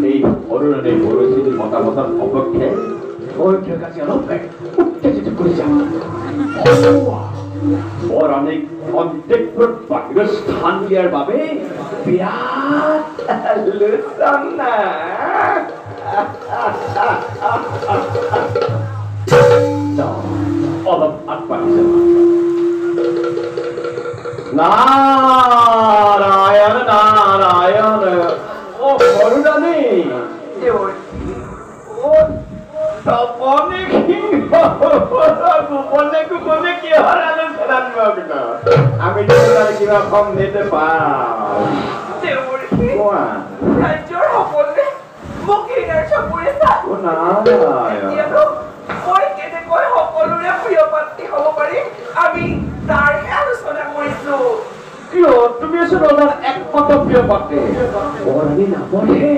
এই অরুণের বড়শির মতামতের অপেক্ষে ওইটার কাছে অনেক উত্তেজিত করে যান অনেক অর্ধেক বাহিরের স্থান দেওয়ার ভাবে বিরাট না অলপ হাত পাঠিয়েছে নারায়ণ নারায়ণ ও করুণানি ও তপনে কি গোপনে গোপনে কি হারালে সেরান না আমি তোমার কিবা কম দিতে পার ৰাজ্যৰ সকলোৱে মোক হৃদয়ৰ চকুৰে চাই ও নাৰায়ণ মই কেনেকৈ সকলোৰে প্ৰিয় পাত্ৰী হ'ব পাৰিম আমি তাৰহে আলোচনা কৰিছো কিয় তুমি আছো ৰজাৰ একমাত্ৰ প্ৰিয় পাত্ৰী বৰাণী নামৰহে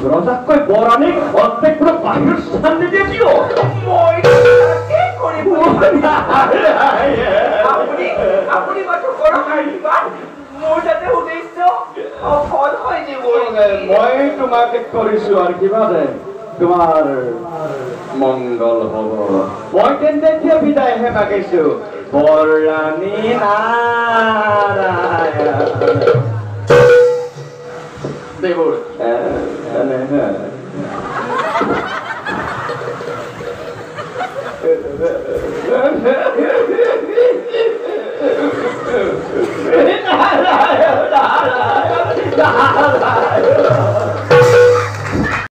ৰজাতকৈ বৰাণীক অৰ্ধেক বাহিৰৰ স্থান নিদিয়ে কিয় মই তাকে কৰিব আপুনি মাথো কৰক আশীৰ্বাদ মোৰ যাতে উদ্দেশ্য সফল হয় মই তোমাকে কৰিছো আৰু কিবা দে তোমাৰ মংগল হ'ব মই তেন্তে এতিয়া বিদায়হে মাগিছো বৰাণী নাৰায়ণ দেৱৰ নাৰায়ণ নাৰায়ণ নাৰায়ণ